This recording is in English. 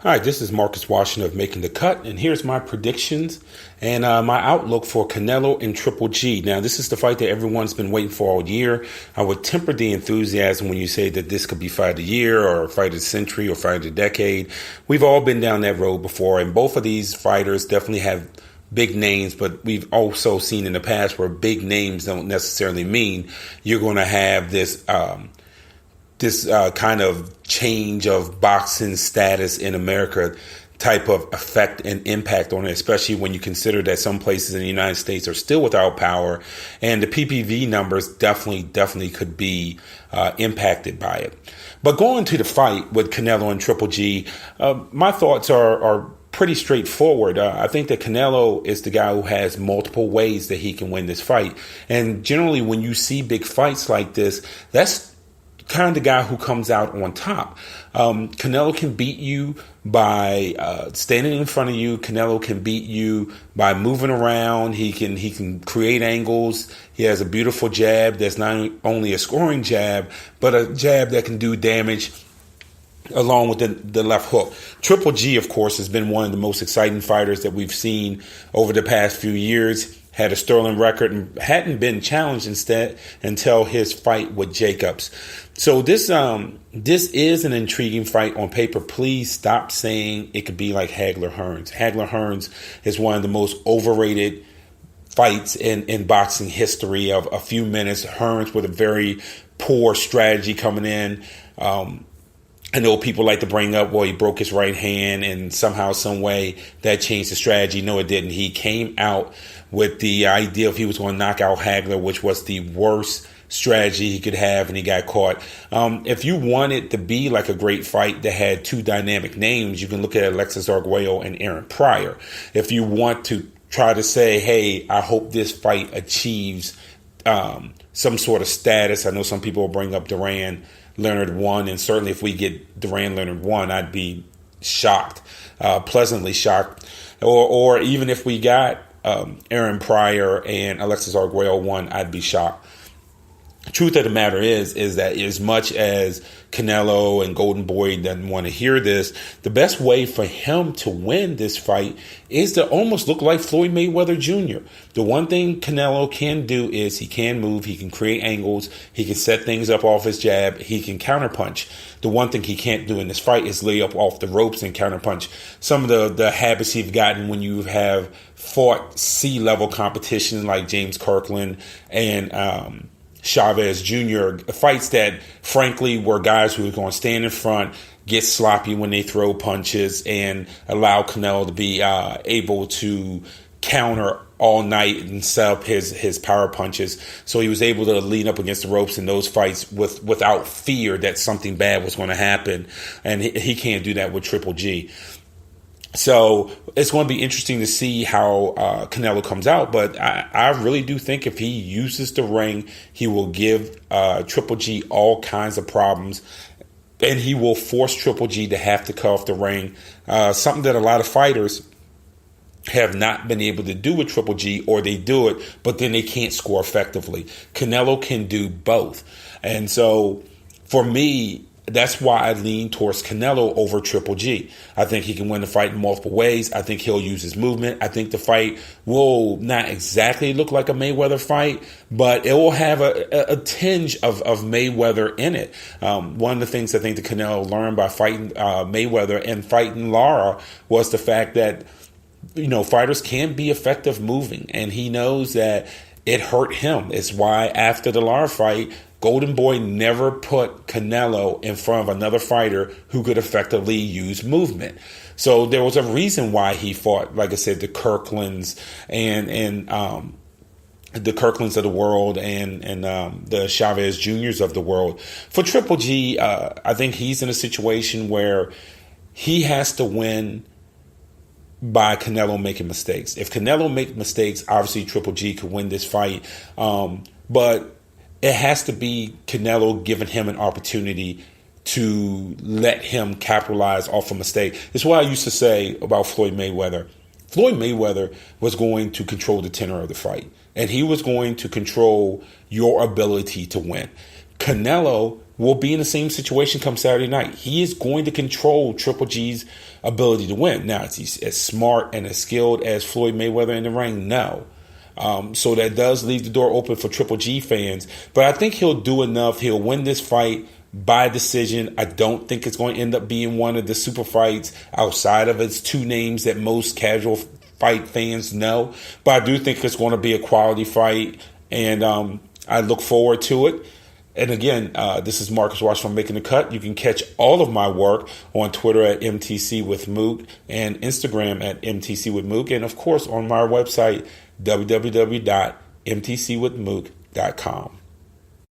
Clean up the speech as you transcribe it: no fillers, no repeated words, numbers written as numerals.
Hi, this is Mook Washington of Making the Cut, and here's my predictions and my outlook for Canelo and Triple G. Now, this is the fight that everyone's been waiting for all year. I would temper the enthusiasm when you say that this could be fight of the year or fight of the century or fight of the decade. We've all been down that road before, and both of these fighters definitely have big names, but we've also seen in the past where big names don't necessarily mean you're going to have this kind of change of boxing status in America type of effect and impact on it, especially when you consider that some places in the United States are still without power, and the PPV numbers definitely could be impacted by it. But going to the fight with Canelo and Triple G, my thoughts are pretty straightforward. I think that Canelo is the guy who has multiple ways that he can win this fight. And generally, when you see big fights like this, that's kind of the guy who comes out on top. Canelo can beat you by standing in front of you. Canelo can beat you by moving around. He can create angles. He has a beautiful jab that's not only a scoring jab, but a jab that can do damage along with the left hook. Triple G, of course, has been one of the most exciting fighters that we've seen over the past few years. Had a sterling record and hadn't been challenged until his fight with Jacobs. So this is an intriguing fight on paper. Please stop saying it could be like Hagler-Hearns. Hagler-Hearns is one of the most overrated fights in boxing history. Of a few minutes, Hearns with a very poor strategy coming in. I know people like to bring up, well, he broke his right hand and somehow, some way that changed the strategy. No, it didn't. He came out with the idea if he was going to knock out Hagler, which was the worst strategy he could have, and he got caught. If you want it to be like a great fight that had two dynamic names, you can look at Alexis Arguello and Aaron Pryor. If you want to try to say, hey, I hope this fight achieves some sort of status, I know some people will bring up Duran Leonard 1, and certainly if we get Duran Leonard 1, I'd be shocked, pleasantly shocked. Or even if we got Aaron Pryor and Alexis Arguello 1, I'd be shocked. Truth of the matter is that as much as Canelo and Golden Boy doesn't want to hear this, the best way for him to win this fight is to almost look like Floyd Mayweather Jr. The one thing Canelo can do is he can move, he can create angles, he can set things up off his jab, he can counterpunch. The one thing he can't do in this fight is lay up off the ropes and counterpunch. Some of the habits you've gotten when you have fought C-level competition like James Kirkland and Chavez Jr., fights that frankly were guys who were going to stand in front, get sloppy when they throw punches, and allow Canelo to be able to counter all night and set up his power punches. So he was able to lean up against the ropes in those fights without fear that something bad was going to happen. And he can't do that with Triple G. So it's going to be interesting to see how Canelo comes out. But I really do think if he uses the ring, he will give Triple G all kinds of problems. And he will force Triple G to have to cut off the ring. Something that a lot of fighters have not been able to do with Triple G, or they do it, but then they can't score effectively. Canelo can do both. And so for me, that's why I lean towards Canelo over Triple G. I think he can win the fight in multiple ways. I think he'll use his movement. I think the fight will not exactly look like a Mayweather fight, but it will have a tinge of Mayweather in it. One of the things I think that Canelo learned by fighting Mayweather and fighting Lara was the fact that, you know, fighters can be effective moving, and he knows that it hurt him. It's why after the Lara fight, Golden Boy never put Canelo in front of another fighter who could effectively use movement. So there was a reason why he fought, like I said, the Kirklands and the Kirklands of the world and the Chavez Juniors of the world. For Triple G, I think he's in a situation where he has to win by Canelo making mistakes. If Canelo makes mistakes, obviously Triple G could win this fight. But it has to be Canelo giving him an opportunity to let him capitalize off a mistake. It's what I used to say about Floyd Mayweather. Floyd Mayweather was going to control the tenor of the fight, and he was going to control your ability to win. Canelo will be in the same situation come Saturday night. He is going to control Triple G's ability to win. Now, is he as smart and as skilled as Floyd Mayweather in the ring? No. So that does leave the door open for Triple G fans. But I think he'll do enough. He'll win this fight by decision. I don't think it's going to end up being one of the super fights outside of its two names that most casual fight fans know. But I do think it's going to be a quality fight, and I look forward to it. And again, this is Marcus Washington Making the Cut. You can catch all of my work on Twitter at MTC with Mook and Instagram at MTC with Mook. And of course, on my website, www.mtcwithmook.com.